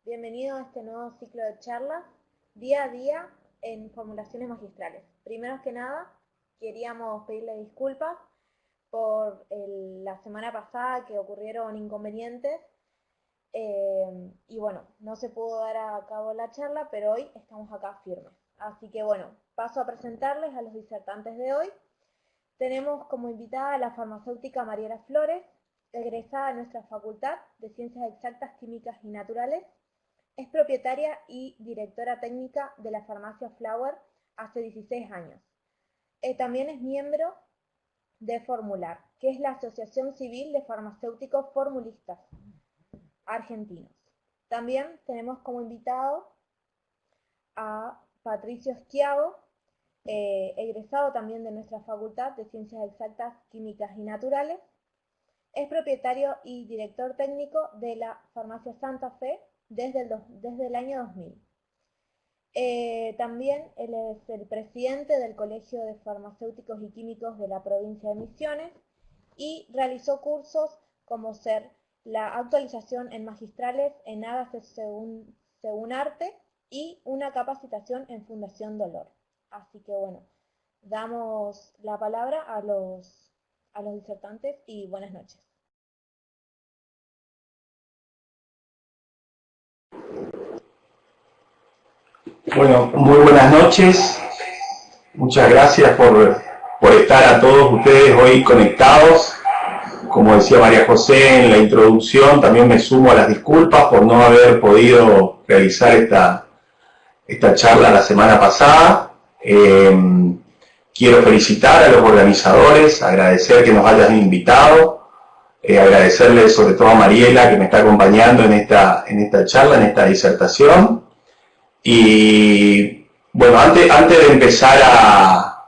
Bienvenido a este nuevo ciclo de charlas, día a día en formulaciones magistrales. Primero que nada, queríamos pedirle disculpas por la semana pasada que ocurrieron inconvenientes y bueno, no se pudo dar a cabo la charla, pero hoy estamos acá firmes. Así que bueno, paso a presentarles a los disertantes de hoy. Tenemos como invitada a la farmacéutica Mariela Flores, egresada de nuestra Facultad de Ciencias Exactas, Químicas y Naturales. Es propietaria y directora técnica de la farmacia Flower hace 16 años. También es miembro de Formular, que es la Asociación Civil de Farmacéuticos Formulistas Argentinos. También tenemos como invitado a Patricio Schiavo, egresado también de nuestra Facultad de Ciencias Exactas, Químicas y Naturales. Es propietario y director técnico de la farmacia Santa Fe desde el año 2000. También él es el presidente del Colegio de Farmacéuticos y Químicos de la provincia de Misiones y realizó cursos como ser la actualización en magistrales en Hágase según Arte y una capacitación en Fundación Dolor. Así que bueno, damos la palabra a los disertantes y buenas noches. Bueno, muy buenas noches. Muchas gracias por estar a todos ustedes hoy conectados. Como decía María José en la introducción, también me sumo a las disculpas por no haber podido realizar esta charla la semana pasada. Quiero felicitar a los organizadores, agradecer que nos hayan invitado, agradecerle sobre todo a Mariela que me está acompañando en esta charla, en esta disertación. Y bueno, antes de empezar a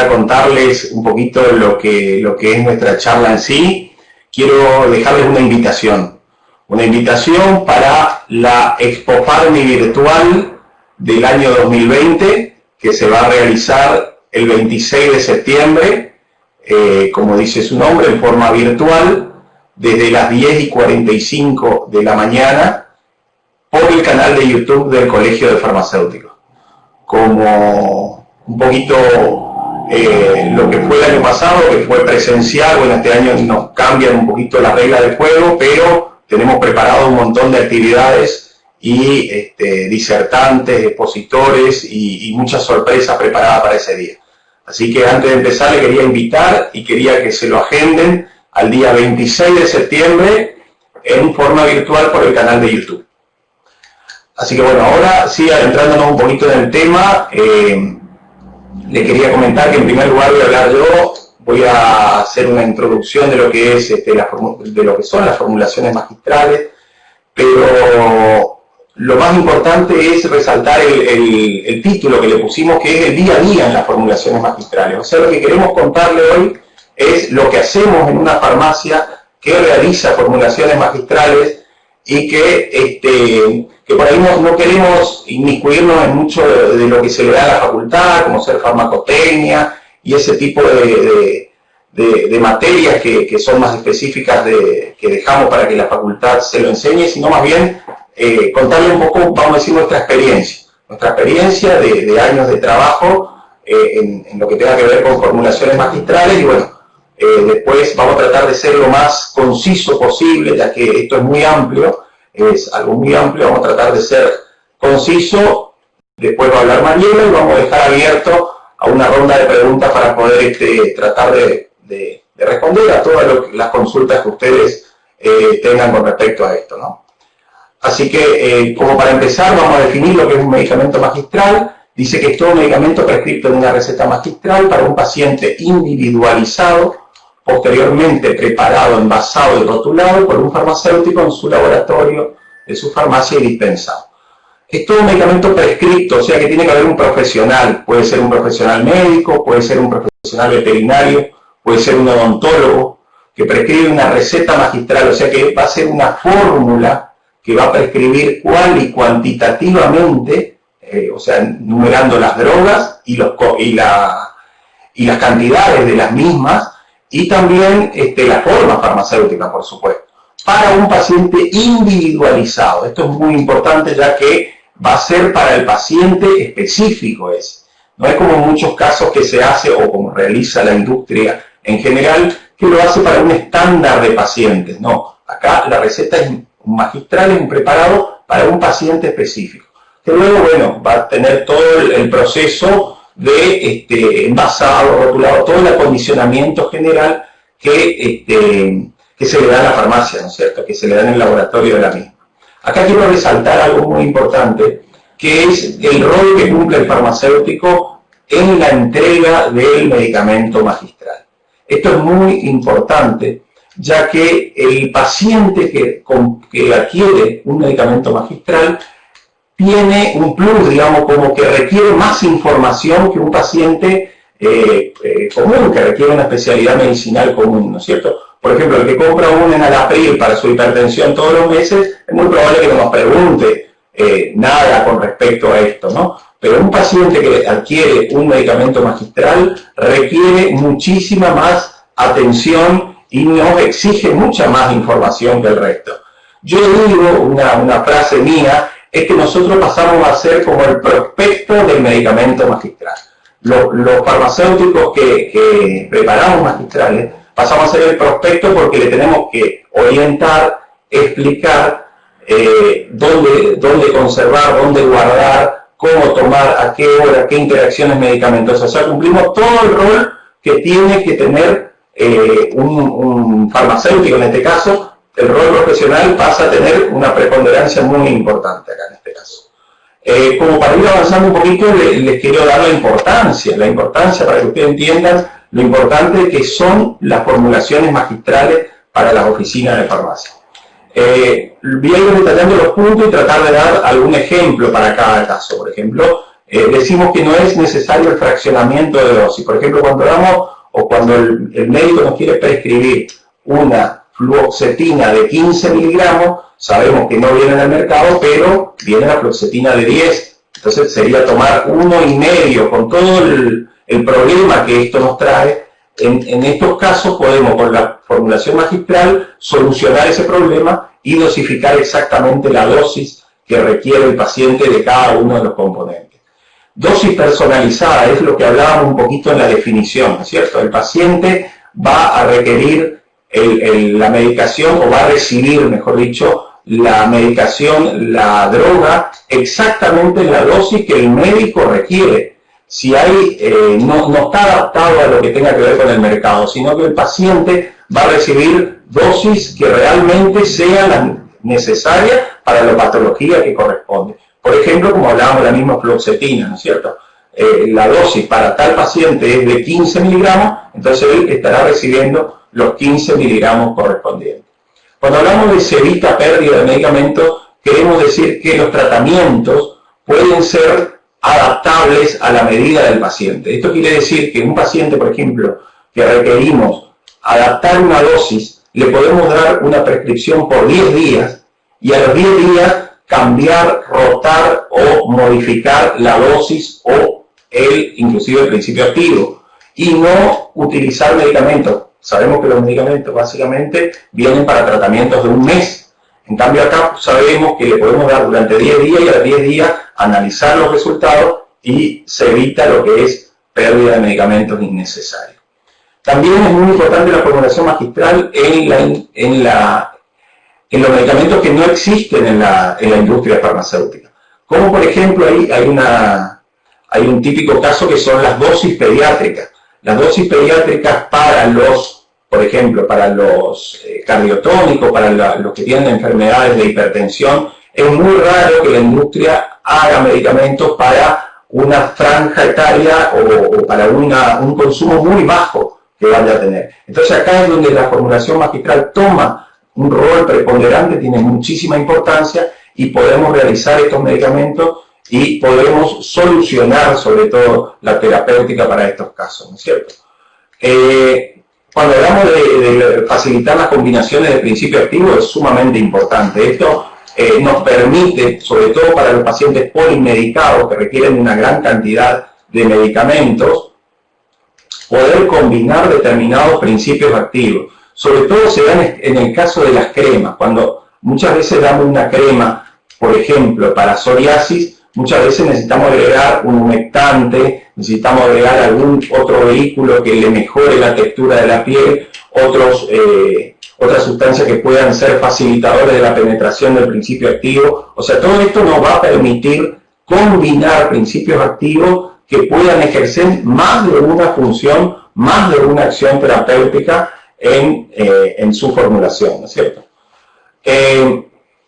contarles un poquito lo que es nuestra charla en sí, quiero dejarles una invitación para la Expo Farmi virtual del año 2020, que se va a realizar el 26 de septiembre, como dice su nombre, en forma virtual, desde las 10:45 de la mañana, por el canal de YouTube del Colegio de Farmacéuticos. Como un poquito lo que fue el año pasado, que fue presencial, bueno, este año nos cambian un poquito las reglas del juego, pero tenemos preparado un montón de actividades y disertantes, expositores y muchas sorpresas preparadas para ese día. Así que antes de empezar le quería invitar y quería que se lo agenden al día 26 de septiembre en forma virtual por el canal de YouTube. Así que bueno, ahora sí, adentrándonos un poquito en el tema, le quería comentar que en primer lugar voy a hablar yo, voy a hacer una introducción de lo que es de lo que son las formulaciones magistrales, pero lo más importante es resaltar el título que le pusimos, que es el día a día en las formulaciones magistrales. O sea, lo que queremos contarle hoy es lo que hacemos en una farmacia que realiza formulaciones magistrales y que por ahí no queremos inmiscuirnos en mucho de lo que se le da a la facultad, como ser farmacotecnia y ese tipo de materias que son más específicas que dejamos para que la facultad se lo enseñe, sino más bien contarle un poco, vamos a decir, nuestra experiencia de años de trabajo en lo que tenga que ver con formulaciones magistrales y bueno, después vamos a tratar de ser lo más conciso posible, ya que esto es muy amplio, es algo muy amplio, vamos a tratar de ser conciso, después va a hablar Mariela y vamos a dejar abierto a una ronda de preguntas para poder tratar de responder a todas las consultas que ustedes tengan con respecto a esto, ¿no? Así que, como para empezar, vamos a definir lo que es un medicamento magistral. Dice que es todo medicamento prescrito en una receta magistral para un paciente individualizado, posteriormente preparado, envasado y rotulado por un farmacéutico en su laboratorio de su farmacia y dispensado. Es todo medicamento prescrito, o sea que tiene que haber un profesional, puede ser un profesional médico, puede ser un profesional veterinario, puede ser un odontólogo, que prescribe una receta magistral, o sea que va a ser una fórmula que va a prescribir cuál y cuantitativamente, o sea, numerando las drogas y las cantidades de las mismas, y también la forma farmacéutica, por supuesto. para un paciente individualizado. Esto es muy importante, ya que va a ser para el paciente específico ese. No es como en muchos casos que se hace, o como realiza la industria en general, que lo hace para un estándar de pacientes. No, acá la receta es un magistral, es un preparado para un paciente específico. Que luego, bueno, va a tener todo el proceso de envasado, rotulado, todo el acondicionamiento general que se le da a la farmacia, ¿no es cierto?, que se le da en el laboratorio de la misma. Acá quiero resaltar algo muy importante, que es el rol que cumple el farmacéutico en la entrega del medicamento magistral. Esto es muy importante, ya que el paciente que adquiere un medicamento magistral tiene un plus, digamos, como que requiere más información que un paciente común, que requiere una especialidad medicinal común, ¿no es cierto? Por ejemplo, el que compra un enalapril para su hipertensión todos los meses, es muy probable que no nos pregunte nada con respecto a esto, ¿no? Pero un paciente que adquiere un medicamento magistral requiere muchísima más atención y nos exige mucha más información que el resto. Yo digo, una frase mía, es que nosotros pasamos a ser como el prospecto del medicamento magistral. Los farmacéuticos que preparamos magistrales, pasamos a ser el prospecto porque le tenemos que orientar, explicar dónde conservar, dónde guardar, cómo tomar, a qué hora, qué interacciones medicamentosas. O sea, cumplimos todo el rol que tiene que tener un farmacéutico en este caso. El rol profesional pasa a tener una preponderancia muy importante acá en este caso. Como para ir avanzando un poquito, les quiero dar la importancia para que ustedes entiendan lo importante que son las formulaciones magistrales para las oficinas de farmacia. Voy a ir detallando los puntos y tratar de dar algún ejemplo para cada caso. Por ejemplo, decimos que no es necesario el fraccionamiento de dosis. Por ejemplo, cuando damos o cuando el médico nos quiere prescribir una fluoxetina de 15 miligramos, sabemos que no viene en el mercado, pero viene la fluoxetina de 10. Entonces sería tomar 1,5 con todo el problema que esto nos trae. En estos casos podemos, con la formulación magistral, solucionar ese problema y dosificar exactamente la dosis que requiere el paciente de cada uno de los componentes. Dosis personalizada es lo que hablábamos un poquito en la definición, ¿no es cierto? El paciente va a requerir la medicación, o va a recibir, mejor dicho, la medicación, la droga, exactamente en la dosis que el médico requiere. Si no está adaptado a lo que tenga que ver con el mercado, sino que el paciente va a recibir dosis que realmente sean las necesarias para la patología que corresponde. Por ejemplo, como hablábamos de la misma fluoxetina, ¿no es cierto? La dosis para tal paciente es de 15 miligramos, entonces él estará recibiendo los 15 miligramos correspondientes. Cuando hablamos de se evita pérdida de medicamentos, queremos decir que los tratamientos pueden ser adaptables a la medida del paciente. Esto quiere decir que un paciente, por ejemplo, que requerimos adaptar una dosis, le podemos dar una prescripción por 10 días y a los 10 días cambiar, rotar o modificar la dosis o inclusive el principio activo y no utilizar medicamentos. Sabemos que los medicamentos básicamente vienen para tratamientos de un mes. En cambio acá sabemos que le podemos dar durante 10 días y a los 10 días analizar los resultados y se evita lo que es pérdida de medicamentos innecesarios. También es muy importante la formulación magistral en los medicamentos que no existen en la industria farmacéutica. Como por ejemplo hay un típico caso que son las dosis pediátricas. Las dosis pediátricas para por ejemplo, para los cardiotónicos, para los que tienen enfermedades de hipertensión, es muy raro que la industria haga medicamentos para una franja etaria o para un consumo muy bajo que vaya a tener. Entonces acá es donde la formulación magistral toma un rol preponderante, tiene muchísima importancia y podemos realizar estos medicamentos y podemos solucionar sobre todo la terapéutica para estos casos, ¿no es cierto? Cuando hablamos de facilitar las combinaciones de principio activo es sumamente importante. Esto nos permite, sobre todo para los pacientes polimedicados que requieren una gran cantidad de medicamentos, poder combinar determinados principios activos. sobre todo se dan en el caso de las cremas, cuando muchas veces damos una crema, por ejemplo, para psoriasis, muchas veces necesitamos agregar un humectante, necesitamos agregar algún otro vehículo que le mejore la textura de la piel, otras sustancias que puedan ser facilitadores de la penetración del principio activo. O sea, todo esto nos va a permitir combinar principios activos que puedan ejercer más de una función, más de una acción terapéutica en su formulación, ¿no es cierto?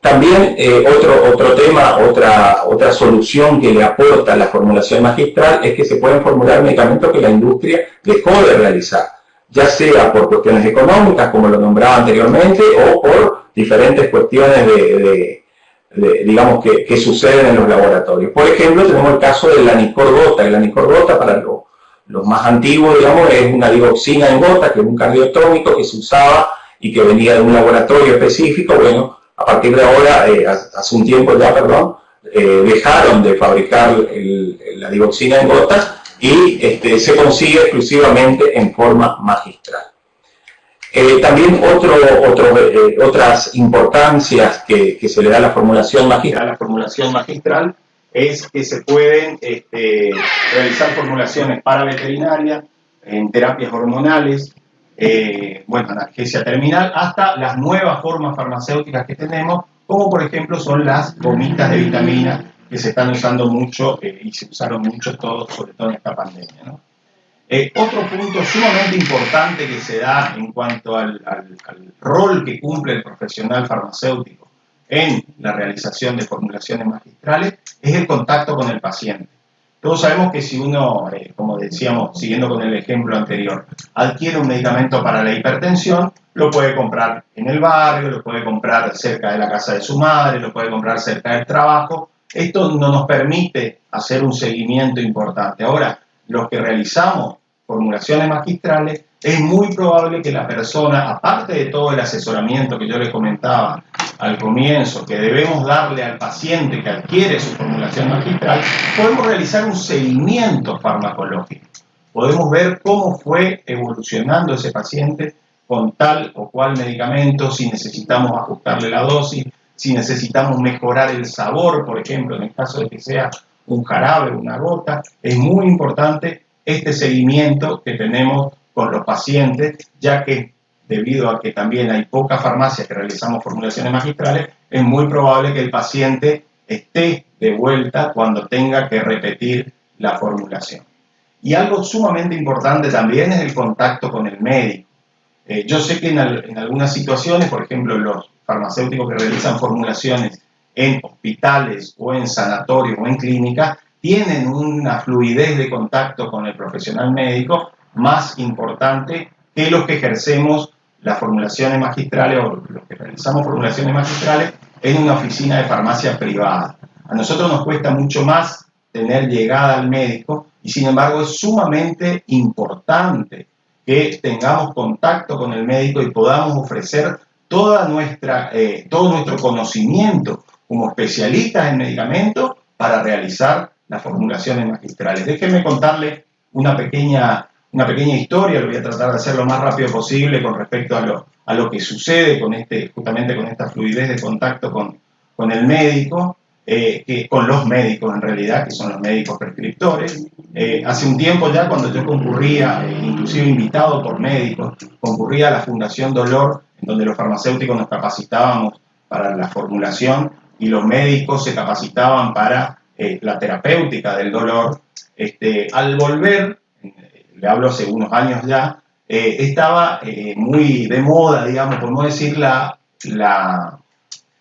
También otro tema, otra solución que le aporta la formulación magistral es que se pueden formular medicamentos que la industria dejó de realizar, ya sea por cuestiones económicas, como lo nombraba anteriormente, o por diferentes cuestiones digamos, que suceden en los laboratorios. Por ejemplo, tenemos el caso del Lanicor Gota. El Lanicor Gota, para los más antiguos, digamos, es una digoxina en gota, que es un cardiotónico que se usaba y que venía de un laboratorio específico. Bueno, a partir de ahora, hace un tiempo ya, perdón, dejaron de fabricar la digoxina en gotas y se consigue exclusivamente en forma magistral. También otras importancias que se le da a la formulación magistral es que se pueden realizar formulaciones para veterinaria, en terapias hormonales, analgesia terminal, hasta las nuevas formas farmacéuticas que tenemos, como por ejemplo son las gomitas de vitamina que se están usando mucho y se usaron mucho sobre todo en esta pandemia, ¿no? Otro punto sumamente importante que se da en cuanto al rol que cumple el profesional farmacéutico en la realización de formulaciones magistrales es el contacto con el paciente. Todos sabemos que si uno, como decíamos, siguiendo con el ejemplo anterior, adquiere un medicamento para la hipertensión, lo puede comprar en el barrio, lo puede comprar cerca de la casa de su madre, lo puede comprar cerca del trabajo. Esto no nos permite hacer un seguimiento importante. Ahora, los que realizamos formulaciones magistrales, es muy probable que la persona, aparte de todo el asesoramiento que yo les comentaba al comienzo, que debemos darle al paciente que adquiere su formulación magistral, podemos realizar un seguimiento farmacológico. Podemos ver cómo fue evolucionando ese paciente con tal o cual medicamento, si necesitamos ajustarle la dosis, si necesitamos mejorar el sabor, por ejemplo, en el caso de que sea un jarabe, una gota. Es muy importante este seguimiento que tenemos con los pacientes, ya que debido a que también hay pocas farmacias que realizamos formulaciones magistrales, es muy probable que el paciente esté de vuelta cuando tenga que repetir la formulación. Y algo sumamente importante también es el contacto con el médico. Yo sé que en algunas situaciones, por ejemplo, los farmacéuticos que realizan formulaciones en hospitales o en sanatorios o en clínicas, tienen una fluidez de contacto con el profesional médico más importante que los que ejercemos las formulaciones magistrales o los que realizamos formulaciones magistrales en una oficina de farmacia privada. A nosotros nos cuesta mucho más tener llegada al médico y sin embargo es sumamente importante que tengamos contacto con el médico y podamos ofrecer todo nuestro conocimiento como especialistas en medicamentos para realizar las formulaciones magistrales. Déjenme contarles una pequeña historia, lo voy a tratar de hacer lo más rápido posible con respecto a lo que sucede justamente con esta fluidez de contacto con el médico, con los médicos en realidad, que son los médicos prescriptores. Hace un tiempo ya, cuando yo concurría, inclusive invitado por médicos, concurría a la Fundación Dolor, en donde los farmacéuticos nos capacitábamos para la formulación y los médicos se capacitaban para la terapéutica del dolor. Al volver, le hablo hace unos años ya, estaba muy de moda, digamos, por no decir la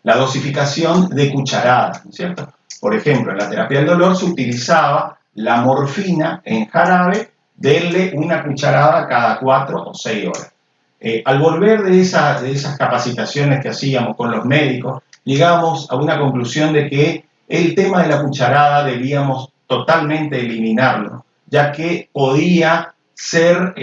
dosificación de cucharadas, ¿no es cierto? Por ejemplo, en la terapia del dolor se utilizaba la morfina en jarabe, denle una cucharada cada 4 o 6 horas. Al volver de esas capacitaciones que hacíamos con los médicos, llegamos a una conclusión de que el tema de la cucharada debíamos totalmente eliminarlo, ya que podía ser,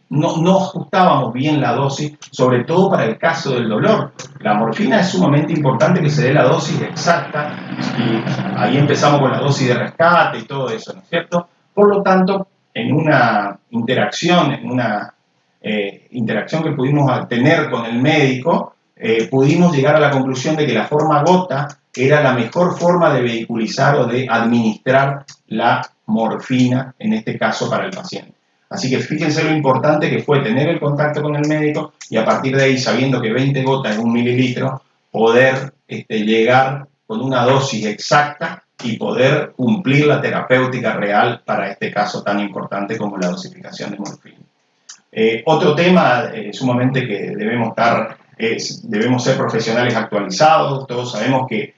no ajustábamos bien la dosis, sobre todo para el caso del dolor. La morfina es sumamente importante que se dé la dosis exacta, y ahí empezamos con la dosis de rescate y todo eso, ¿no es cierto? Por lo tanto, en una interacción, en una interacción que pudimos tener con el médico, pudimos llegar a la conclusión de que la forma gota era la mejor forma de vehiculizar o de administrar la morfina, en este caso para el paciente. Así que fíjense lo importante que fue tener el contacto con el médico y a partir de ahí, sabiendo que 20 gotas es 1 mililitro, poder llegar con una dosis exacta y poder cumplir la terapéutica real para este caso tan importante como la dosificación de morfina. Otro tema sumamente que debemos ser profesionales actualizados. Todos sabemos que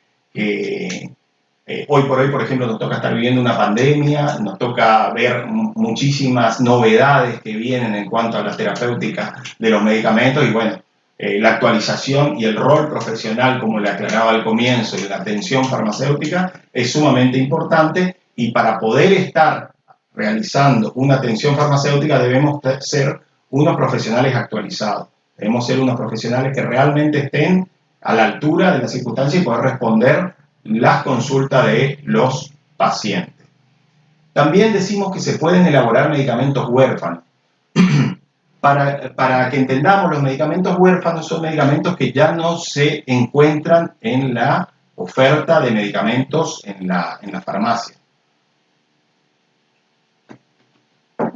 hoy por hoy, por ejemplo, nos toca estar viviendo una pandemia, nos toca ver muchísimas novedades que vienen en cuanto a la terapéutica de los medicamentos y bueno, la actualización y el rol profesional, como le aclaraba al comienzo, de la atención farmacéutica es sumamente importante y para poder estar realizando una atención farmacéutica debemos ser unos profesionales actualizados, debemos ser unos profesionales que realmente estén a la altura de las circunstancias y poder responder las consultas de los pacientes. También decimos que se pueden elaborar medicamentos huérfanos. Para que entendamos, los medicamentos huérfanos son medicamentos que ya no se encuentran en la oferta de medicamentos en la farmacia.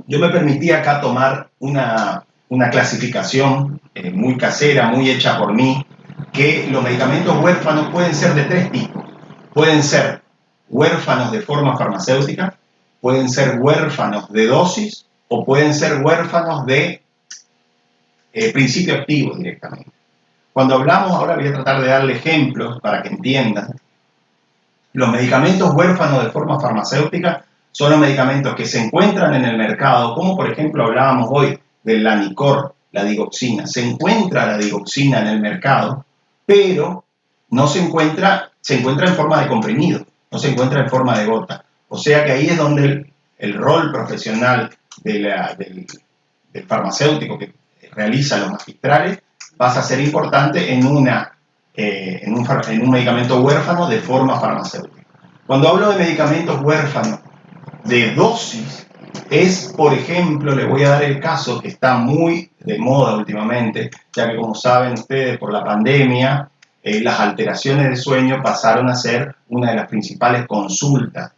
Yo me permití acá tomar una clasificación muy casera, muy hecha por mí, que los medicamentos huérfanos pueden ser de 3 tipos. Pueden ser huérfanos de forma farmacéutica, pueden ser huérfanos de dosis o pueden ser huérfanos de principio activo directamente. Cuando hablamos, ahora voy a tratar de darle ejemplos para que entiendan. Los medicamentos huérfanos de forma farmacéutica son los medicamentos que se encuentran en el mercado, como por ejemplo hablábamos hoy del Lanicor, la digoxina. Se encuentra la digoxina en el mercado, pero no se encuentra en forma de comprimido, no se encuentra en forma de gota. O sea que ahí es donde el rol profesional del farmacéutico que realiza los magistrales pasa a ser importante en un medicamento huérfano de forma farmacéutica. Cuando hablo de medicamentos huérfanos de dosis, es, por ejemplo, le voy a dar el caso que está muy de moda últimamente, ya que como saben ustedes, por la pandemia, las alteraciones de sueño pasaron a ser una de las principales consultas,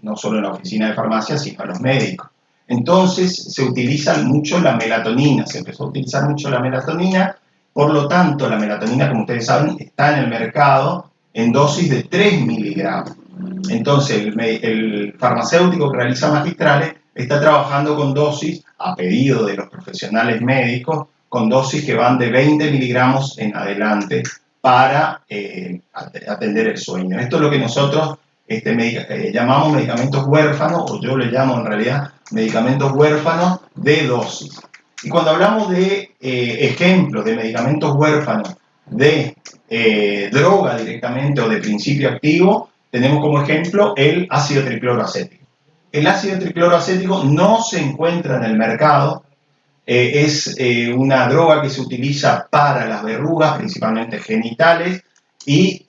no solo en la oficina de farmacia, sino en los médicos. Entonces se utiliza mucho la melatonina, se empezó a utilizar mucho la melatonina, por lo tanto la melatonina, como ustedes saben, está en el mercado en dosis de 3 miligramos. Entonces el farmacéutico que realiza magistrales está trabajando con dosis, a pedido de los profesionales médicos, con dosis que van de 20 miligramos en adelante para atender el sueño. Esto es lo que nosotros llamamos medicamentos huérfanos, o yo le llamo en realidad medicamentos huérfanos de dosis. Y cuando hablamos de ejemplos de medicamentos huérfanos de droga directamente o de principio activo, tenemos como ejemplo el ácido tricloroacético. El ácido tricloroacético no se encuentra en el mercado, es una droga que se utiliza para las verrugas, principalmente genitales, y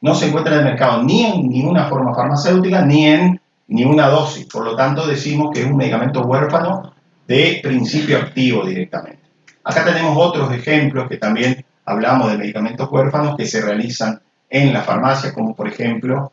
no se encuentra en el mercado ni en ninguna forma farmacéutica ni en ninguna dosis. Por lo tanto, decimos que es un medicamento huérfano de principio activo directamente. Acá tenemos otros ejemplos que también hablamos de medicamentos huérfanos que se realizan en la farmacia, como por ejemplo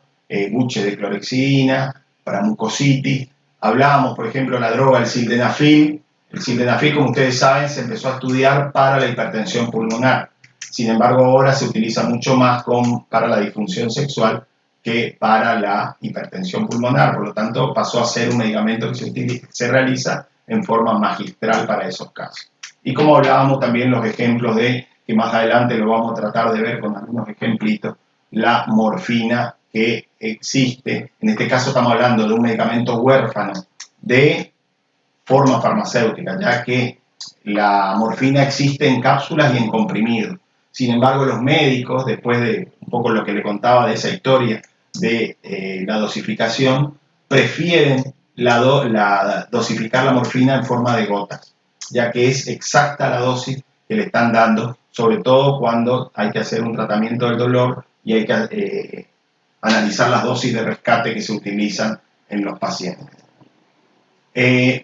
buche de clorexidina para mucositis. Hablábamos, por ejemplo, de la droga, el sildenafil. El sildenafil, como ustedes saben, se empezó a estudiar para la hipertensión pulmonar. Sin embargo, ahora se utiliza mucho más para la disfunción sexual que para la hipertensión pulmonar. Por lo tanto, pasó a ser un medicamento que se realiza en forma magistral para esos casos. Y como hablábamos también los ejemplos que más adelante lo vamos a tratar de ver con algunos ejemplitos, la morfina que existe. En este caso estamos hablando de un medicamento huérfano de forma farmacéutica, ya que la morfina existe en cápsulas y en comprimidos. Sin embargo, los médicos, después de un poco lo que le contaba de esa historia de la dosificación, prefieren dosificar la morfina en forma de gotas, ya que es exacta la dosis que le están dando, sobre todo cuando hay que hacer un tratamiento del dolor y hay que analizar las dosis de rescate que se utilizan en los pacientes.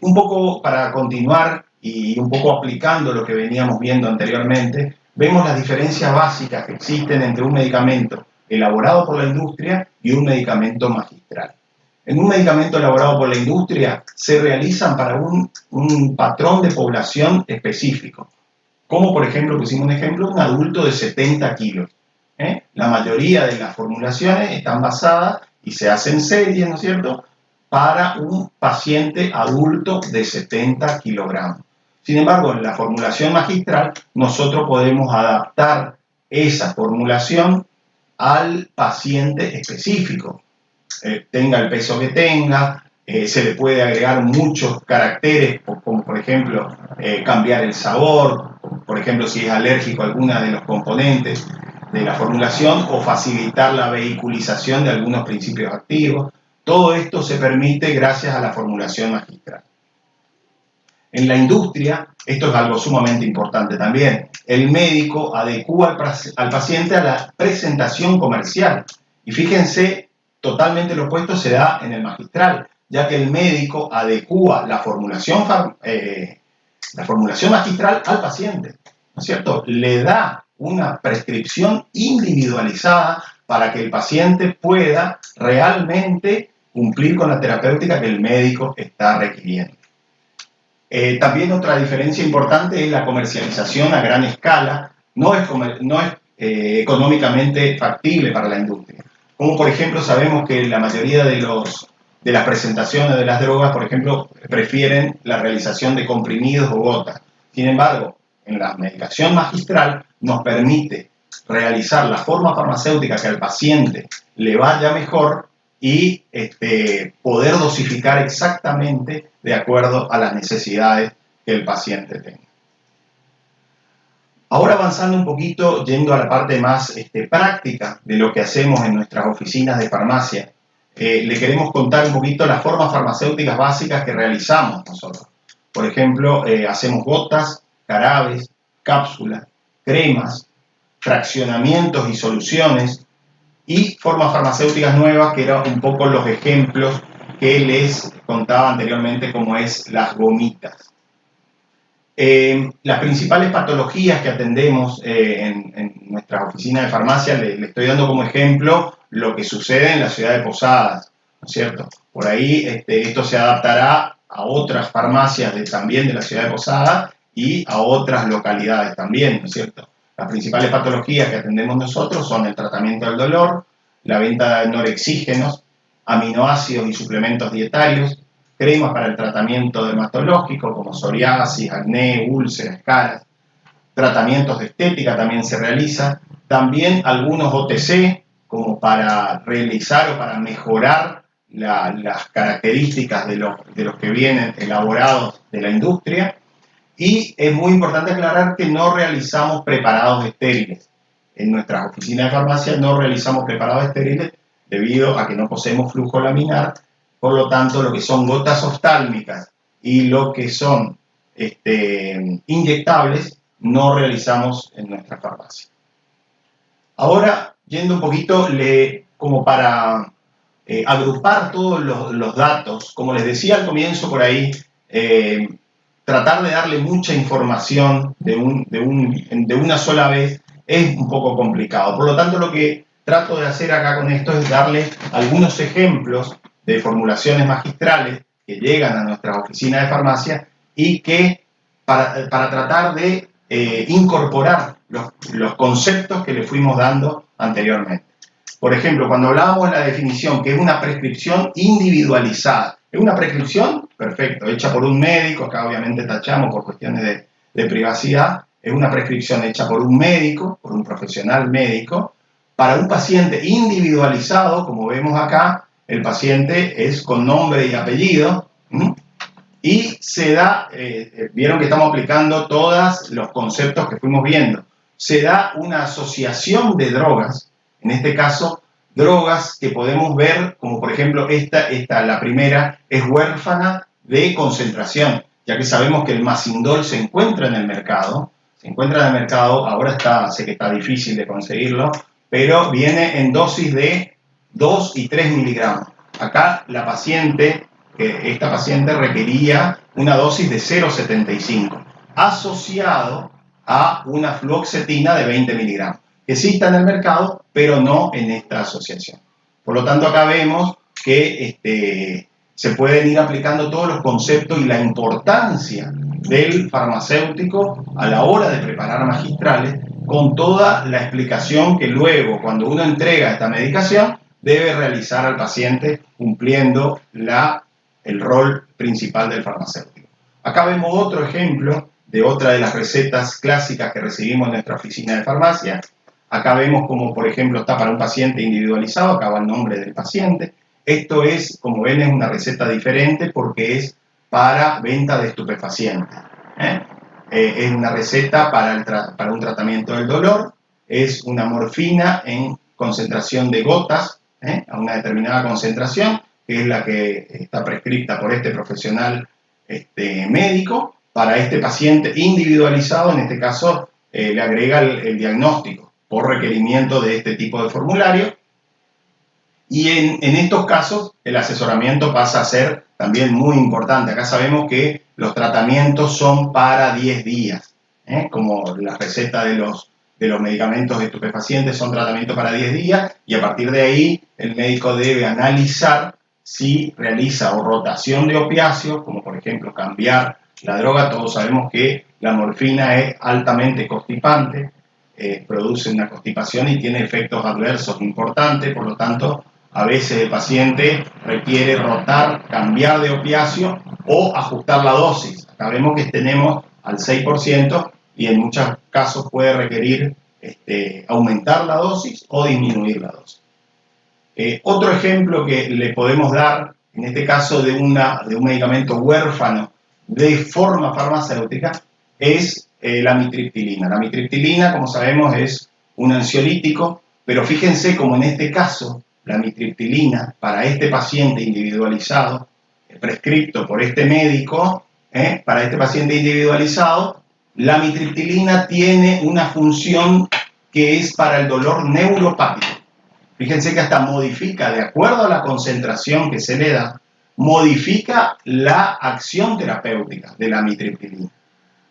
Un poco para continuar y un poco aplicando lo que veníamos viendo anteriormente, vemos las diferencias básicas que existen entre un medicamento elaborado por la industria y un medicamento magistral. En un medicamento elaborado por la industria se realizan para un patrón de población específico, como por ejemplo, pusimos un ejemplo, un adulto de 70 kilos. La mayoría de las formulaciones están basadas y se hacen series, ¿no es cierto?, para un paciente adulto de 70 kilogramos. Sin embargo, en la formulación magistral, nosotros podemos adaptar esa formulación al paciente específico. Tenga el peso que tenga, se le puede agregar muchos caracteres, como por ejemplo cambiar el sabor, por ejemplo si es alérgico a alguna de los componentes de la formulación, o facilitar la vehiculización de algunos principios activos. Todo esto se permite gracias a la formulación magistral. En la industria, esto es algo sumamente importante también, el médico adecúa al paciente a la presentación comercial. Y fíjense, totalmente lo opuesto se da en el magistral, ya que el médico adecúa la formulación magistral al paciente, ¿no es cierto? Le da una prescripción individualizada para que el paciente pueda realmente cumplir con la terapéutica que el médico está requiriendo. También otra diferencia importante es la comercialización a gran escala. No es económicamente factible para la industria. Como por ejemplo sabemos que la mayoría de las presentaciones de las drogas, por ejemplo, prefieren la realización de comprimidos o gotas. Sin embargo, en la medicación magistral nos permite realizar la forma farmacéutica que al paciente le vaya mejor y poder dosificar exactamente de acuerdo a las necesidades que el paciente tenga. Ahora avanzando un poquito, yendo a la parte más práctica de lo que hacemos en nuestras oficinas de farmacia, le queremos contar un poquito las formas farmacéuticas básicas que realizamos nosotros. Por ejemplo, hacemos gotas, jarabes, cápsulas, cremas, fraccionamientos y soluciones, y formas farmacéuticas nuevas, que eran un poco los ejemplos que les contaba anteriormente, como es las gomitas. Las principales patologías que atendemos en nuestra oficina de farmacia, le estoy dando como ejemplo lo que sucede en la ciudad de Posadas, ¿no es cierto? Por ahí esto se adaptará a otras farmacias también de la ciudad de Posadas y a otras localidades también, ¿no es cierto? Las principales patologías que atendemos nosotros son el tratamiento del dolor, la venta de norexígenos, aminoácidos y suplementos dietarios, cremas para el tratamiento dermatológico como psoriasis, acné, úlceras, caras, tratamientos de estética también se realizan, también algunos OTC como para realizar o para mejorar las características de los que vienen elaborados de la industria. Y es muy importante aclarar que no realizamos preparados estériles. En nuestras oficinas de farmacia no realizamos preparados estériles debido a que no poseemos flujo laminar. Por lo tanto, lo que son gotas oftálmicas y lo que son inyectables no realizamos en nuestra farmacia. Ahora, yendo un poquito como para agrupar todos los datos, como les decía al comienzo por ahí, tratar de darle mucha información de una sola vez es un poco complicado. Por lo tanto, lo que trato de hacer acá con esto es darle algunos ejemplos de formulaciones magistrales que llegan a nuestras oficinas de farmacia y que para tratar de incorporar los conceptos que le fuimos dando anteriormente. Por ejemplo, cuando hablábamos de la definición, que es una prescripción individualizada. ¿Es una prescripción? Perfecto, hecha por un médico, acá obviamente tachamos por cuestiones de privacidad, es una prescripción hecha por un médico, por un profesional médico, para un paciente individualizado, como vemos acá, el paciente es con nombre y apellido, y se da, vieron que estamos aplicando todos los conceptos que fuimos viendo, se da una asociación de drogas, en este caso, drogas que podemos ver, como por ejemplo la primera, es huérfana de concentración, ya que sabemos que el Masindol se encuentra en el mercado, ahora sé que está difícil de conseguirlo, pero viene en dosis de 2 y 3 miligramos. Acá la paciente que esta paciente requería una dosis de 0,75, asociado a una fluoxetina de 20 miligramos, que sí está en el mercado, pero no en esta asociación. Por lo tanto, acá vemos que se pueden ir aplicando todos los conceptos y la importancia del farmacéutico a la hora de preparar magistrales, con toda la explicación que luego, cuando uno entrega esta medicación, debe realizar al paciente cumpliendo el rol principal del farmacéutico. Acá vemos otro ejemplo de otra de las recetas clásicas que recibimos en nuestra oficina de farmacia. Acá vemos como, por ejemplo, está para un paciente individualizado, acá va el nombre del paciente. Esto es, como ven, es una receta diferente porque es para venta de estupefacientes. Es una receta para un tratamiento del dolor, es una morfina en concentración de gotas, a una determinada concentración, que es la que está prescrita por este profesional médico. Para este paciente individualizado, en este caso, le agrega el diagnóstico por requerimiento de este tipo de formulario. Y en estos casos, el asesoramiento pasa a ser también muy importante. Acá sabemos que los tratamientos son para 10 días, como la receta de los medicamentos estupefacientes son tratamientos para 10 días, y a partir de ahí el médico debe analizar si realiza o rotación de opiáceos, como por ejemplo cambiar la droga. Todos sabemos que la morfina es altamente constipante, produce una constipación y tiene efectos adversos importantes, por lo tanto, a veces el paciente requiere rotar, cambiar de opiáceo o ajustar la dosis. Acá vemos que tenemos al 6% y en muchos casos puede requerir aumentar la dosis o disminuir la dosis. Otro ejemplo que le podemos dar, en este caso de un medicamento huérfano de forma farmacéutica, es la amitriptilina. La amitriptilina, como sabemos, es un ansiolítico, pero fíjense como en este caso, la amitriptilina para este paciente individualizado, prescripto por este médico, para este paciente individualizado, la amitriptilina tiene una función que es para el dolor neuropático. Fíjense que hasta modifica, de acuerdo a la concentración que se le da, modifica la acción terapéutica de la amitriptilina.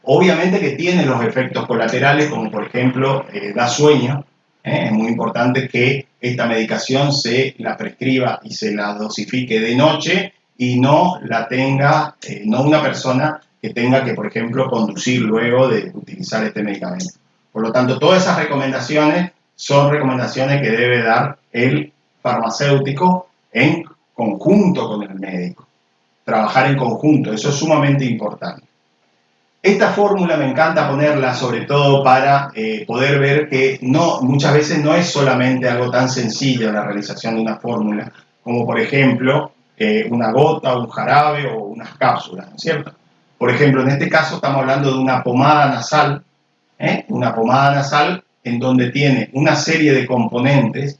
Obviamente que tiene los efectos colaterales, como por ejemplo da sueño. Es muy importante que esta medicación se la prescriba y se la dosifique de noche y no la tenga, no una persona que tenga que, por ejemplo, conducir luego de utilizar este medicamento. Por lo tanto, todas esas recomendaciones son recomendaciones que debe dar el farmacéutico en conjunto con el médico. Trabajar en conjunto, eso es sumamente importante. Esta fórmula me encanta ponerla sobre todo para poder ver que muchas veces no es solamente algo tan sencillo la realización de una fórmula, como por ejemplo una gota, un jarabe o unas cápsulas, ¿no es cierto? Por ejemplo, en este caso estamos hablando de una pomada nasal, en donde tiene una serie de componentes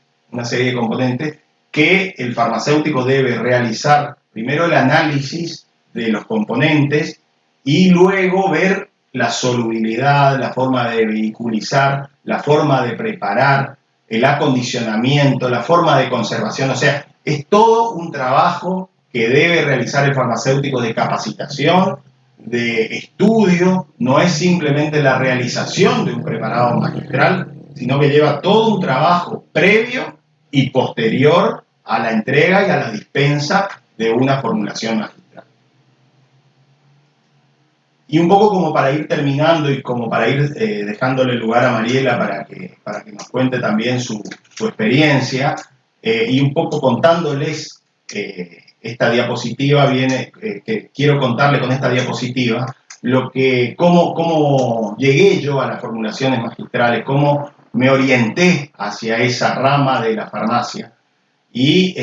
que el farmacéutico debe realizar primero el análisis de los componentes y luego ver la solubilidad, la forma de vehiculizar, la forma de preparar, el acondicionamiento, la forma de conservación. O sea, es todo un trabajo que debe realizar el farmacéutico de capacitación, de estudio. No es simplemente la realización de un preparado magistral, sino que lleva todo un trabajo previo y posterior a la entrega y a la dispensa de una formulación magistral. Y un poco como para ir terminando y como para ir dejándole lugar a Mariela para que nos cuente también su experiencia y un poco contándoles esta diapositiva, que quiero contarle con esta diapositiva cómo llegué yo a las formulaciones magistrales, cómo me orienté hacia esa rama de la farmacia. Y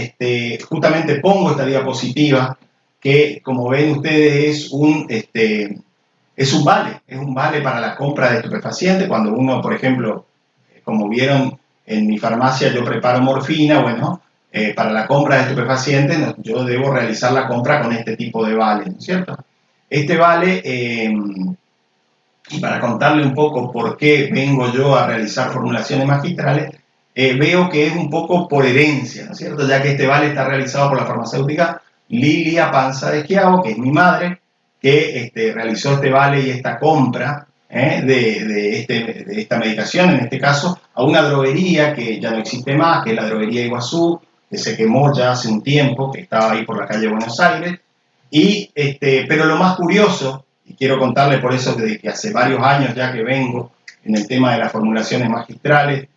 justamente pongo esta diapositiva que, como ven ustedes, es un vale para la compra de estupefacientes. Cuando uno, por ejemplo, como vieron en mi farmacia, yo preparo morfina, bueno, para la compra de estupefacientes yo debo realizar la compra con este tipo de vale, ¿no es cierto? Este vale, y para contarle un poco por qué vengo yo a realizar formulaciones magistrales, veo que es un poco por herencia, ¿no es cierto? Ya que este vale está realizado por la farmacéutica, Lilia Panza de Schiavo, que es mi madre, que realizó este vale y esta compra de esta medicación, en este caso, a una droguería que ya no existe más, que es la droguería Iguazú, que se quemó ya hace un tiempo, que estaba ahí por la calle Buenos Aires. Pero lo más curioso, y quiero contarles por eso que hace varios años ya que vengo en el tema de las formulaciones magistrales,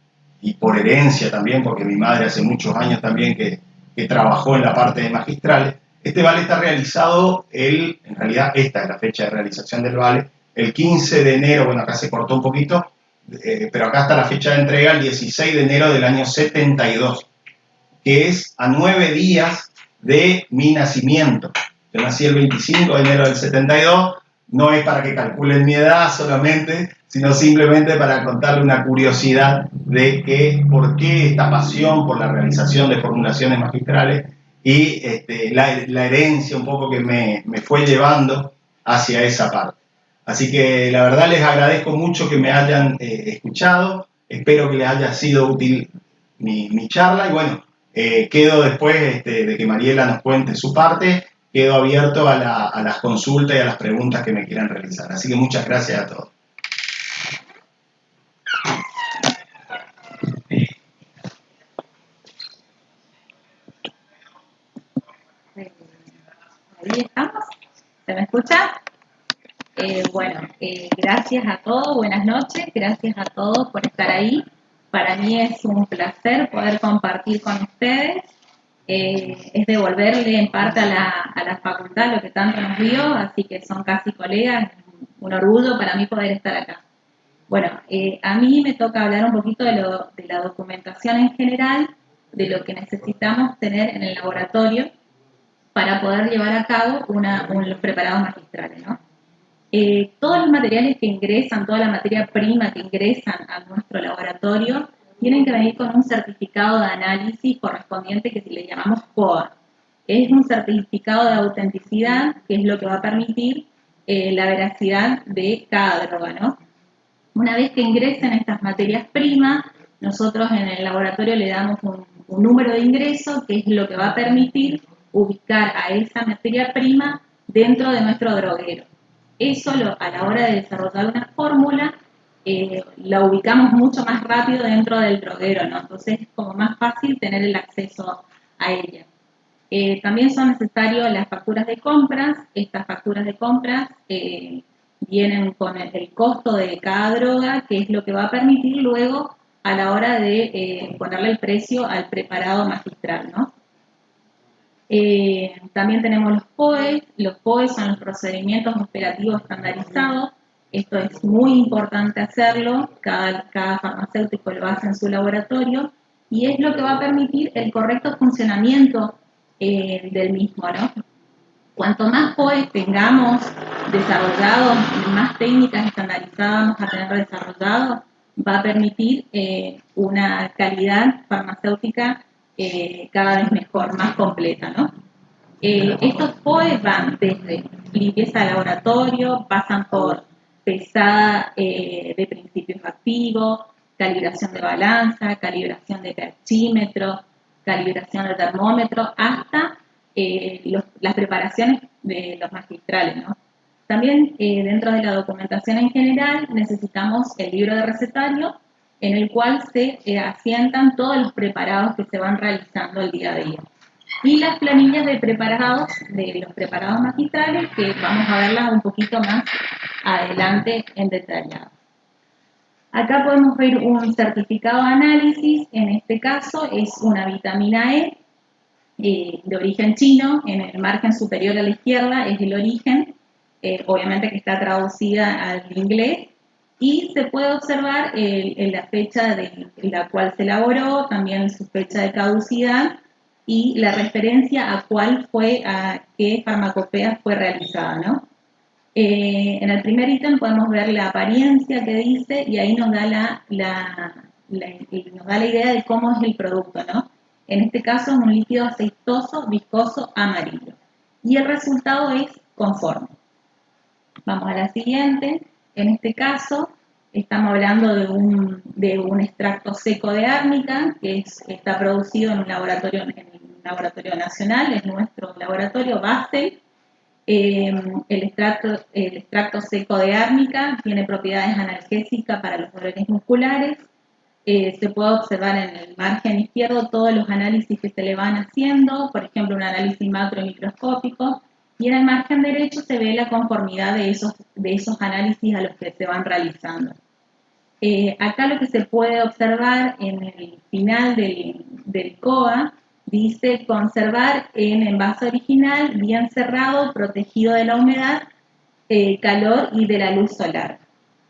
y por herencia también, porque mi madre hace muchos años también que trabajó en la parte de magistrales. Este vale está realizado, en realidad esta es la fecha de realización del vale, el 15 de enero, bueno, acá se cortó un poquito, pero acá está la fecha de entrega, el 16 de enero del año 72, que es a 9 días de mi nacimiento. Yo nací el 25 de enero del 72, no es para que calculen mi edad solamente, sino simplemente para contarle una curiosidad de que por qué esta pasión por la realización de formulaciones magistrales y la herencia un poco que me fue llevando hacia esa parte. Así que la verdad les agradezco mucho que me hayan escuchado, espero que les haya sido útil mi charla y bueno, quedo después de que Mariela nos cuente su parte, quedo abierto a las consultas y a las preguntas que me quieran realizar. Así que muchas gracias a todos. Ahí estamos. ¿Se me escucha? Gracias a todos, buenas noches, gracias a todos por estar ahí. Para mí es un placer poder compartir con ustedes, es devolverle en parte a la facultad lo que tanto nos dio, así que son casi colegas, es un orgullo para mí poder estar acá. Bueno, a mí me toca hablar un poquito de la documentación en general, de lo que necesitamos tener en el laboratorio para poder llevar a cabo los preparados magistrales, ¿no? Todos los materiales que ingresan, toda la materia prima que ingresan a nuestro laboratorio, tienen que venir con un certificado de análisis correspondiente que le llamamos COA. Es un certificado de autenticidad que es lo que va a permitir la veracidad de cada droga, ¿no? Una vez que ingresen estas materias primas, nosotros en el laboratorio le damos un número de ingreso que es lo que va a permitir ubicar a esa materia prima dentro de nuestro droguero. Eso a la hora de desarrollar una fórmula, la ubicamos mucho más rápido dentro del droguero, ¿no? Entonces es como más fácil tener el acceso a ella. También son necesarias las facturas de compras. Estas facturas de compras vienen con el costo de cada droga, que es lo que va a permitir luego a la hora de ponerle el precio al preparado magistral, ¿no? También tenemos los POE. Los POE son los procedimientos operativos estandarizados. Esto es muy importante hacerlo, cada farmacéutico lo hace en su laboratorio y es lo que va a permitir el correcto funcionamiento del mismo, ¿no? Cuanto más POE tengamos desarrollados, más técnicas estandarizadas vamos a tener desarrollados, va a permitir una calidad farmacéutica cada vez mejor, más completa, ¿no? Estos POE van desde limpieza de laboratorio, pasan por pesada de principios activos, calibración de balanza, calibración de pHímetro, calibración de termómetro, hasta las preparaciones de los magistrales, ¿no? También dentro de la documentación en general necesitamos el libro de recetario en el cual se asientan todos los preparados que se van realizando el día a día. Y las planillas de los preparados magistrales, que vamos a verlas un poquito más adelante en detallado. Acá podemos ver un certificado de análisis, en este caso es una vitamina E de origen chino, en el margen superior a la izquierda es el origen, obviamente que está traducida al inglés, y se puede observar la fecha de la cual se elaboró, también su fecha de caducidad y la referencia a qué farmacopea fue realizada, ¿no? En el primer ítem podemos ver la apariencia que dice y ahí nos da nos da la idea de cómo es el producto, ¿no? En este caso es un líquido aceitoso, viscoso, amarillo. Y el resultado es conforme. Vamos a la siguiente. En este caso estamos hablando de un extracto seco de árnica que está producido en un laboratorio, en laboratorio nacional, es nuestro laboratorio Basel. El extracto seco de árnica tiene propiedades analgésicas para los dolores musculares. Se puede observar en el margen izquierdo todos los análisis que se le van haciendo, por ejemplo, un análisis macro y microscópico, y en el margen derecho se ve la conformidad de esos análisis a los que se van realizando. Acá lo que se puede observar en el final del COA dice conservar en envase original, bien cerrado, protegido de la humedad, calor y de la luz solar.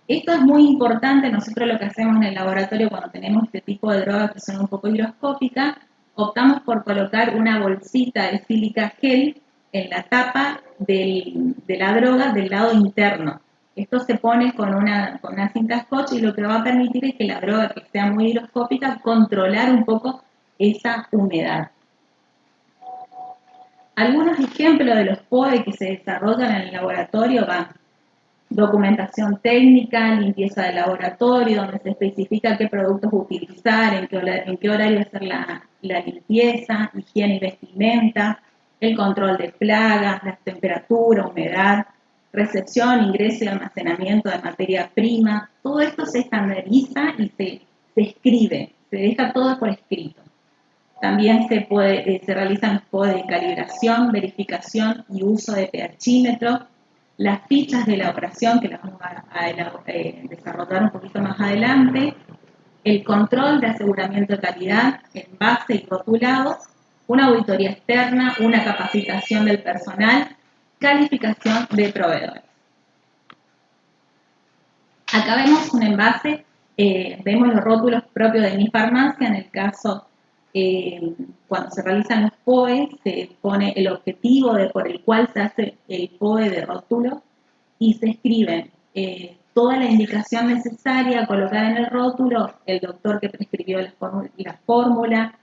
Esto es muy importante. Nosotros lo que hacemos en el laboratorio cuando tenemos este tipo de drogas que son un poco higroscópicas, optamos por colocar una bolsita de sílica gel en la tapa de la droga del lado interno. Esto se pone con una cinta scotch y lo que va a permitir es que la droga que sea muy higroscópica controlar un poco esa humedad. Algunos ejemplos de los POE que se desarrollan en el laboratorio van documentación técnica, limpieza del laboratorio, donde se especifica qué productos utilizar, en qué horario hacer la limpieza, higiene y vestimenta, el control de plagas, la temperatura, humedad, recepción, ingreso y almacenamiento de materia prima. Todo esto se estandariza y se escribe, se deja todo por escrito. También se realizan los POE de calibración, verificación y uso de pHímetro, las fichas de la operación, que las vamos a desarrollar un poquito más adelante, el control de aseguramiento de calidad, envase y rotulado, una auditoría externa, una capacitación del personal, calificación de proveedores. Acá vemos un envase, vemos los rótulos propios de Mi Farmacia. En el caso, cuando se realizan los POE, se pone el objetivo por el cual se hace el POE de rótulo y se escriben toda la indicación necesaria a colocar en el rótulo, el doctor que prescribió la fórmula,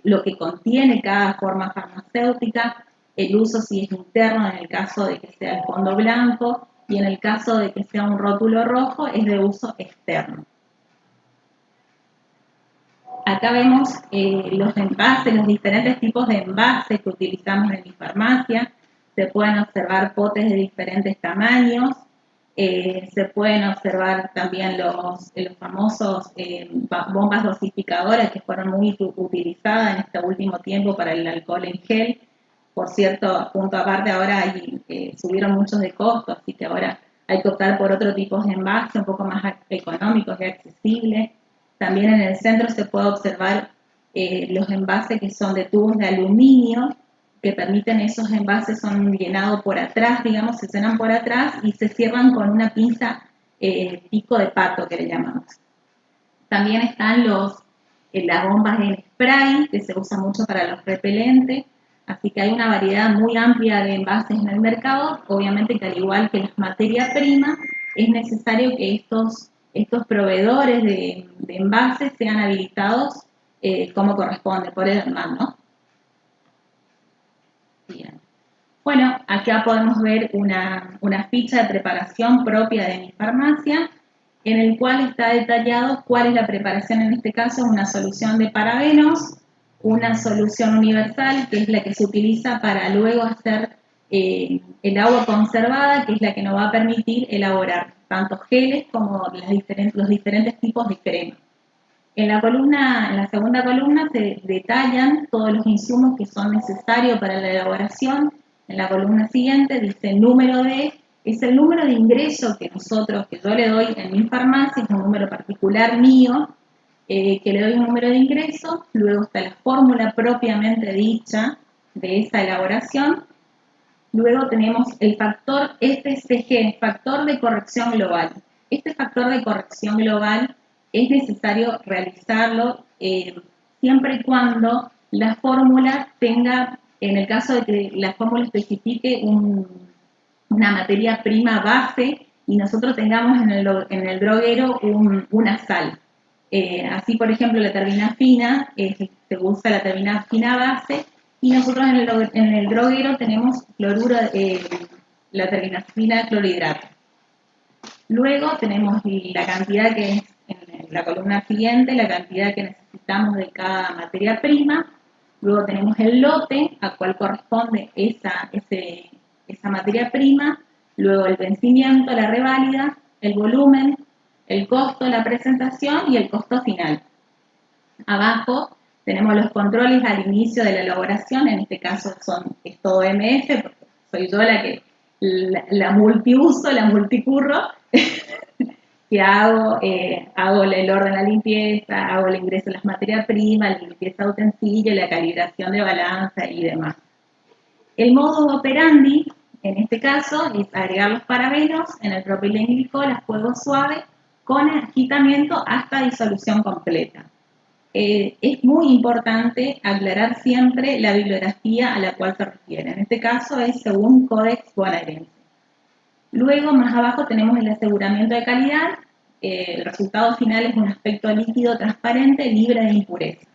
lo que contiene cada forma farmacéutica, el uso si es interno en el caso de que sea el fondo blanco, y en el caso de que sea un rótulo rojo es de uso externo. Acá vemos los envases, los diferentes tipos de envases que utilizamos en Mi Farmacia. Se pueden observar potes de diferentes tamaños. Se pueden observar también los famosos bombas dosificadoras que fueron muy utilizadas en este último tiempo para el alcohol en gel. Por cierto, punto aparte, ahora subieron muchos de costo, así que ahora hay que optar por otro tipo de envase un poco más económicos y accesibles. También en el centro se puede observar los envases que son de tubos de aluminio, que permiten esos envases, son llenados por atrás, digamos, se llenan por atrás y se cierran con una pinza pico de pato, que le llamamos. También están las bombas en spray, que se usa mucho para los repelentes, así que hay una variedad muy amplia de envases en el mercado. Obviamente que al igual que las materias primas, es necesario que estos proveedores de envases sean habilitados como corresponde por el hermano, ¿no? Bien. Bueno, acá podemos ver una ficha de preparación propia de Mi Farmacia, en el cual está detallado cuál es la preparación. En este caso, una solución de parabenos, una solución universal, que es la que se utiliza para luego hacer el agua conservada, que es la que nos va a permitir elaborar tanto geles como los diferentes tipos de crema. En la segunda columna se detallan todos los insumos que son necesarios para la elaboración. En la columna siguiente dice número es el número de ingreso que yo le doy en Mi Farmacia, es un número particular mío, que le doy un número de ingreso. Luego está la fórmula propiamente dicha de esa elaboración. Luego tenemos el factor FCG, factor de corrección global. Este factor de corrección global es necesario realizarlo siempre y cuando la fórmula tenga, en el caso de que la fórmula especifique una materia prima base y nosotros tengamos en el droguero una sal. Así, por ejemplo, la terbinafina, se usa la terbinafina base, y nosotros en el droguero tenemos la terbinafina clorhidrato. Luego tenemos la cantidad que es en la columna siguiente, la cantidad que necesitamos de cada materia prima. Luego tenemos el lote, a cual corresponde esa materia prima, luego el vencimiento, la reválida, el volumen, el costo, la presentación y el costo final. Abajo tenemos los controles al inicio de la elaboración, en este caso es todo MF, porque soy yo la multiuso, la multicurro, que hago el orden de la limpieza, hago el ingreso de las materias primas, la limpieza de utensilio, la calibración de balanza y demás. El modus operandi, en este caso, es agregar los parabenos en el propilenglicol a fuego suave con agitamiento hasta disolución completa. Es muy importante aclarar siempre la bibliografía a la cual se refiere. En este caso es según Codex Bonaerense. Luego, más abajo, tenemos el aseguramiento de calidad. El resultado final es un aspecto líquido, transparente, libre de impurezas.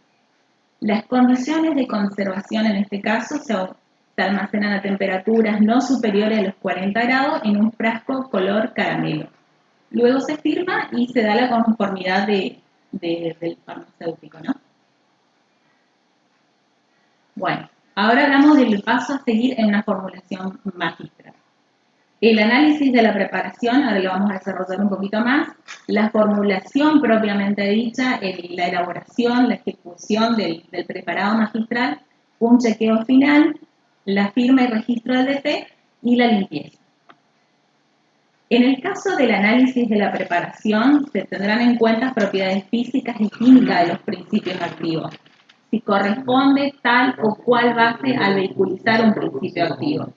Las condiciones de conservación en este caso se almacenan a temperaturas no superiores a los 40 grados en un frasco color caramelo. Luego se firma y se da la conformidad del farmacéutico, ¿no? Bueno, ahora hablamos del paso a seguir en una formulación magistral. El análisis de la preparación, ahora lo vamos a desarrollar un poquito más. La formulación propiamente dicha, la elaboración, la ejecución del preparado magistral, un chequeo final, la firma y registro del DT y la limpieza. En el caso del análisis de la preparación, se tendrán en cuenta propiedades físicas y químicas de los principios activos, si corresponde tal o cual base al vehiculizar un principio activo.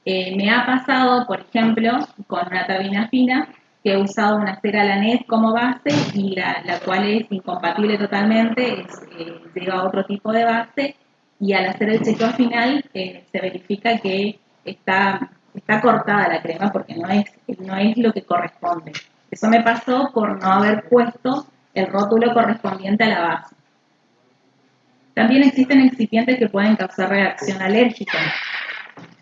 Me ha pasado, por ejemplo, con una tabina fina, que he usado una cera Lanet como base y la cual es incompatible totalmente, lleva otro tipo de base, y al hacer el chequeo final se verifica que está cortada la crema porque no es lo que corresponde. Eso me pasó por no haber puesto el rótulo correspondiente a la base. También existen excipientes que pueden causar reacción alérgica.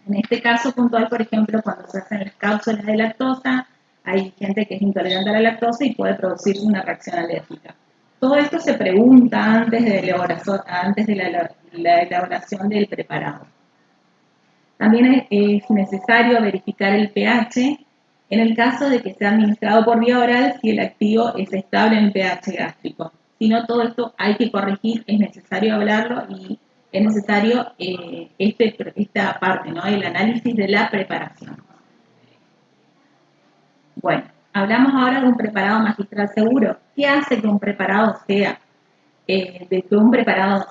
En este caso puntual, por ejemplo, cuando se hacen las cápsulas de lactosa, hay gente que es intolerante a la lactosa y puede producirse una reacción alérgica. Todo esto se pregunta antes de la elaboración del preparado. También es necesario verificar el pH en el caso de que sea administrado por vía oral si el activo es estable en el pH gástrico. Si no, todo esto hay que corregir, es necesario hablarlo y es necesario esta parte, ¿no? El análisis de la preparación. Bueno, hablamos ahora de un preparado magistral seguro. ¿Qué hace que un preparado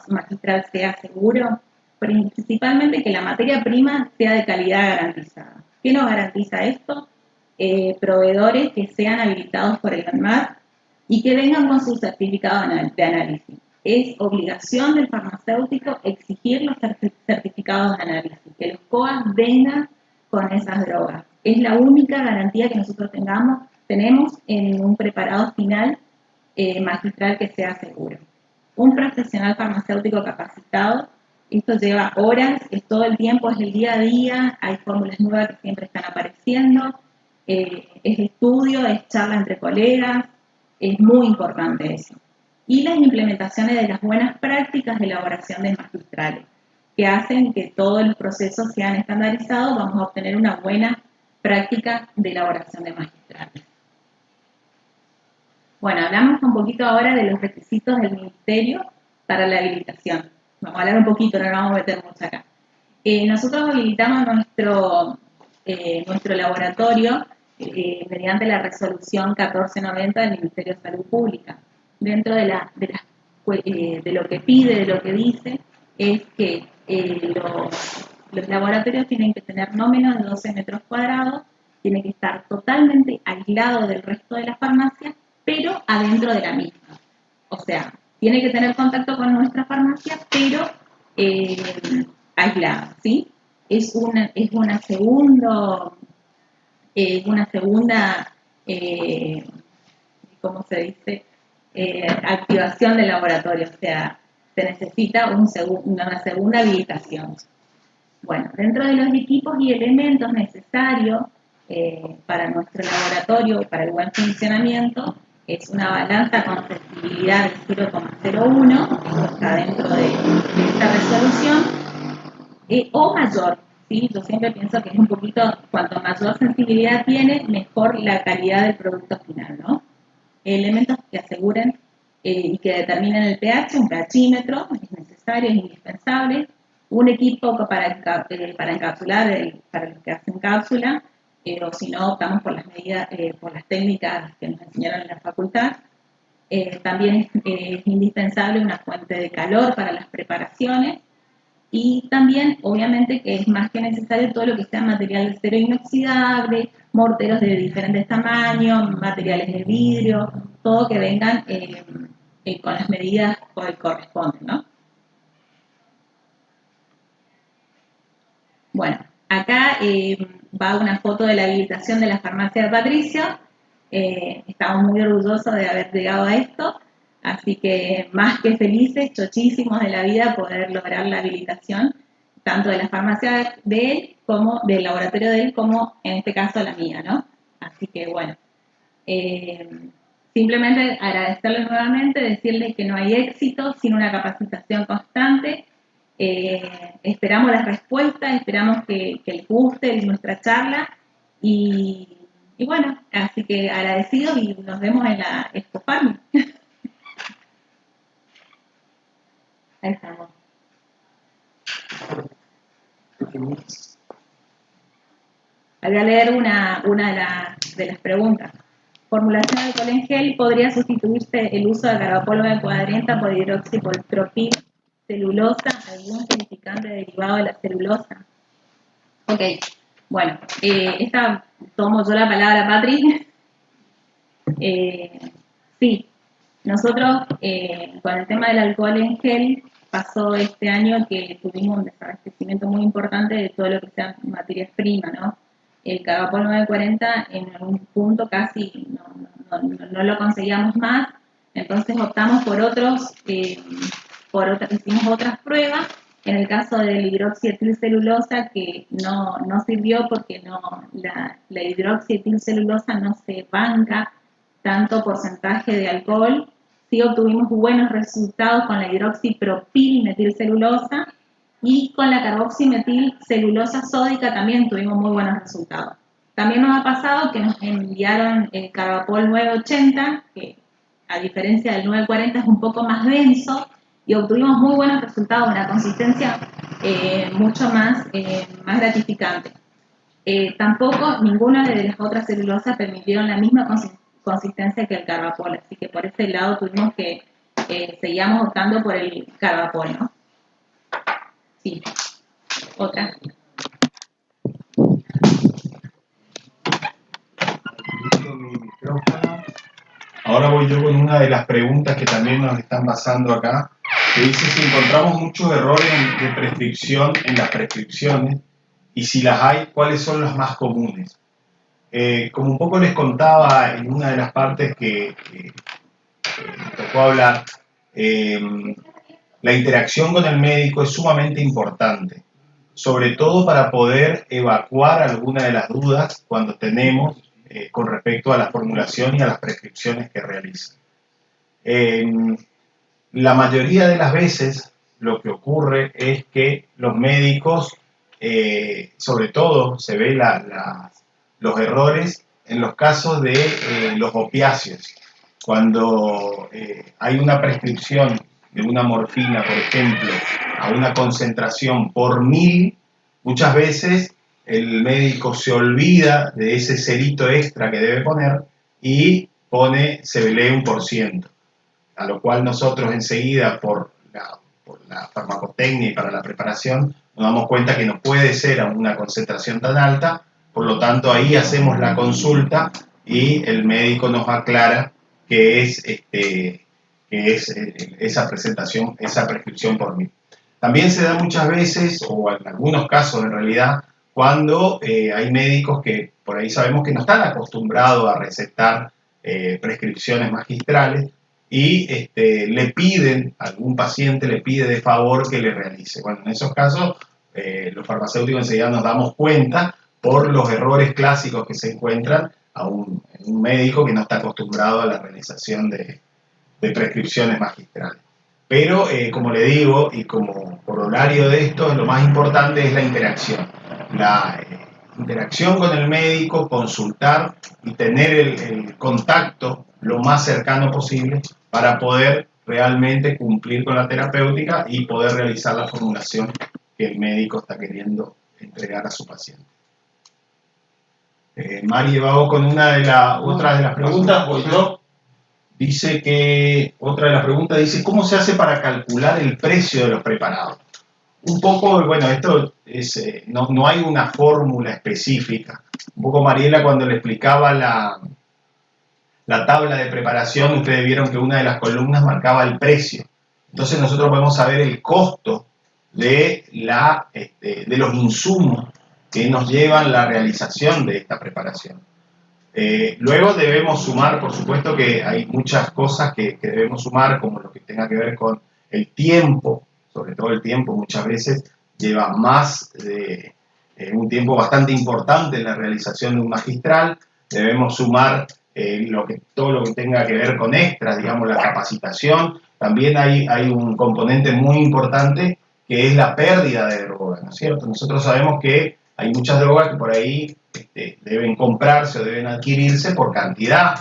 magistral sea seguro? Principalmente que la materia prima sea de calidad garantizada. ¿Qué nos garantiza esto? Proveedores que sean habilitados por el ANMAT y que vengan con su certificado de análisis. Es obligación del farmacéutico exigir los certificados de análisis, que los COA vengan con esas drogas. Es la única garantía que nosotros tenemos en un preparado final magistral que sea seguro. Un profesional farmacéutico capacitado, esto lleva horas, es todo el tiempo, es el día a día, hay fórmulas nuevas que siempre están apareciendo, es estudio, es charla entre colegas, es muy importante eso. Y las implementaciones de las buenas prácticas de elaboración de magistrales, que hacen que todos los procesos sean estandarizados, vamos a obtener una buena práctica de elaboración de magistrales. Bueno, hablamos un poquito ahora de los requisitos del Ministerio para la habilitación. Vamos a hablar un poquito, no nos vamos a meter mucho acá. Nosotros habilitamos nuestro laboratorio mediante la resolución 1490 del Ministerio de Salud Pública. Dentro de lo que pide, de lo que dice, es que los laboratorios tienen que tener no menos de 12 metros cuadrados, tienen que estar totalmente aislados del resto de las farmacias, pero adentro de la misma. O sea, tiene que tener contacto con nuestra farmacia, pero aislada, ¿sí? Es una segunda, ¿cómo se dice? Activación del laboratorio, o sea, se necesita una segunda habilitación. Bueno, dentro de los equipos y elementos necesarios para nuestro laboratorio y para el buen funcionamiento, es una balanza con sensibilidad de 0,01, esto está dentro de esta resolución. o mayor, ¿sí? Yo siempre pienso que es un poquito, cuanto mayor sensibilidad tiene, mejor la calidad del producto final, ¿no? Elementos que aseguren y que determinen el pH, un pHímetro, es necesario, es indispensable, un equipo para encapsular, para los que hacen cápsula, o si no, optamos por las medidas, por las técnicas que nos enseñaron en la facultad. También es indispensable una fuente de calor para las preparaciones y también, obviamente, que es más que necesario todo lo que sea material de acero inoxidable, morteros de diferentes tamaños, materiales de vidrio, todo que vengan con las medidas que corresponden, ¿no? Bueno, acá va una foto de la habilitación de la farmacia de Patricio. Estamos muy orgullosos de haber llegado a esto, así que más que felices, chochísimos de la vida poder lograr la habilitación, tanto de la farmacia de él como del laboratorio de él, como en este caso la mía, ¿no? Así que bueno, eh, simplemente agradecerle nuevamente, decirle que no hay éxito sin una capacitación constante. Esperamos las respuestas, esperamos que les guste nuestra charla y bueno, así que agradecidos y nos vemos en la Expo Farming. Ahí estamos. Voy a leer una de las preguntas. Formulación de alcohol en gel, ¿podría sustituirse el uso de carbapolvo de cuadrienta por hidroxipropil, celulosa, algún gelificante derivado de la celulosa? Ok, bueno, esta tomo yo la palabra, Patri. Sí, nosotros con el tema del alcohol en gel pasó este año que tuvimos un desabastecimiento muy importante de todo lo que sea materias primas, ¿no? El Cagapol 940 en algún punto casi no lo conseguíamos más, entonces optamos por hicimos otras pruebas. En el caso del hidroxietilcelulosa, que no sirvió porque la hidroxietilcelulosa no se banca tanto porcentaje de alcohol. Sí obtuvimos buenos resultados con la hidroxipropilmetilcelulosa y con la carboximetilcelulosa sódica también tuvimos muy buenos resultados. También nos ha pasado que nos enviaron el Carbapol 980, que a diferencia del 940 es un poco más denso, y obtuvimos muy buenos resultados, una consistencia mucho más gratificante. Tampoco ninguna de las otras celulosas permitieron la misma consistencia que el Carbapol, así que por ese lado tuvimos que seguíamos optando por el Carbapol, ¿no? Sí. Otra. Ahora voy yo con una de las preguntas que también nos están pasando acá, que dice si encontramos muchos errores de prescripción en las prescripciones y si las hay, ¿cuáles son los más comunes? Como un poco les contaba en una de las partes que me tocó hablar, la interacción con el médico es sumamente importante, sobre todo para poder evacuar alguna de las dudas cuando tenemos con respecto a la formulación y a las prescripciones que realizan. La mayoría de las veces lo que ocurre es que los médicos, sobre todo se ve los errores en los casos de los opiáceos. Cuando hay una prescripción de una morfina, por ejemplo, a una concentración por 1000, muchas veces el médico se olvida de ese cerito extra que debe poner y se lee 1%, a lo cual nosotros enseguida por la farmacotecnia y para la preparación nos damos cuenta que no puede ser a una concentración tan alta, por lo tanto ahí hacemos la consulta y el médico nos aclara que es esa prescripción por 1000. También se da muchas veces, o en algunos casos en realidad, cuando hay médicos que por ahí sabemos que no están acostumbrados a recetar prescripciones magistrales y algún paciente le pide de favor que le realice. Bueno, en esos casos los farmacéuticos enseguida nos damos cuenta por los errores clásicos que se encuentran en un médico que no está acostumbrado a la realización de prescripciones magistrales. Pero, como le digo, y como por corolario de esto, lo más importante es la interacción. La interacción con el médico, consultar y tener el contacto lo más cercano posible para poder realmente cumplir con la terapéutica y poder realizar la formulación que el médico está queriendo entregar a su paciente. Mari va con otra de las preguntas, voy yo. Dice que, otra de las preguntas dice, ¿cómo se hace para calcular el precio de los preparados? Un poco, bueno, esto es, no hay una fórmula específica. Un poco Mariela cuando le explicaba la tabla de preparación, ustedes vieron que una de las columnas marcaba el precio. Entonces nosotros podemos saber el costo de los insumos que nos llevan la realización de esta preparación. Luego debemos sumar, por supuesto que hay muchas cosas que debemos sumar, como lo que tenga que ver con el tiempo, sobre todo el tiempo muchas veces lleva más de un tiempo bastante importante en la realización de un magistral. Debemos sumar todo lo que tenga que ver con extras, digamos la capacitación. También hay un componente muy importante que es la pérdida de droga, ¿no es cierto? Nosotros sabemos que hay muchas drogas que por ahí deben comprarse o deben adquirirse por cantidad.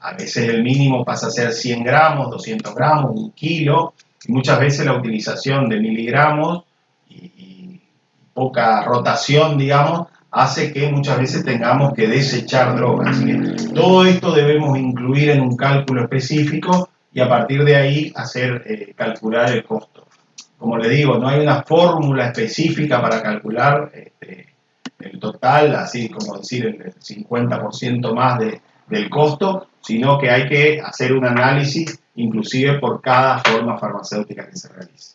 A veces el mínimo pasa a ser 100 gramos, 200 gramos, 1 kilo, y muchas veces la utilización de miligramos y poca rotación, digamos, hace que muchas veces tengamos que desechar drogas. Así que todo esto debemos incluir en un cálculo específico y a partir de ahí calcular el costo. Como le digo, no hay una fórmula específica para calcular el total, así como decir el 50% más del costo, sino que hay que hacer un análisis inclusive por cada forma farmacéutica que se realice.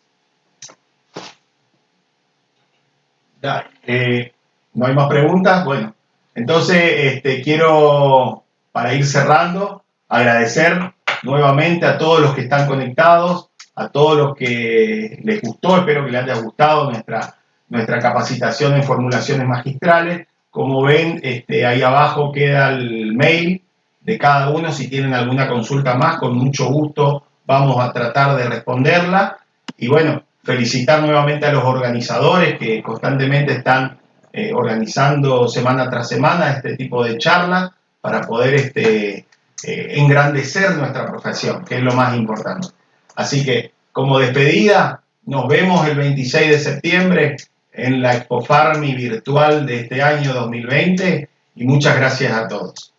¿No hay más preguntas? Bueno, entonces quiero, para ir cerrando, agradecer nuevamente a todos los que están conectados, a todos los que les gustó, espero que les haya gustado nuestra capacitación en formulaciones magistrales. Como ven, ahí abajo queda el mail de cada uno. Si tienen alguna consulta más, con mucho gusto vamos a tratar de responderla. Y bueno, felicitar nuevamente a los organizadores que constantemente están organizando semana tras semana este tipo de charlas para poder engrandecer nuestra profesión, que es lo más importante. Así que, como despedida, nos vemos el 26 de septiembre en la Expo Pharmi virtual de este año 2020 y muchas gracias a todos.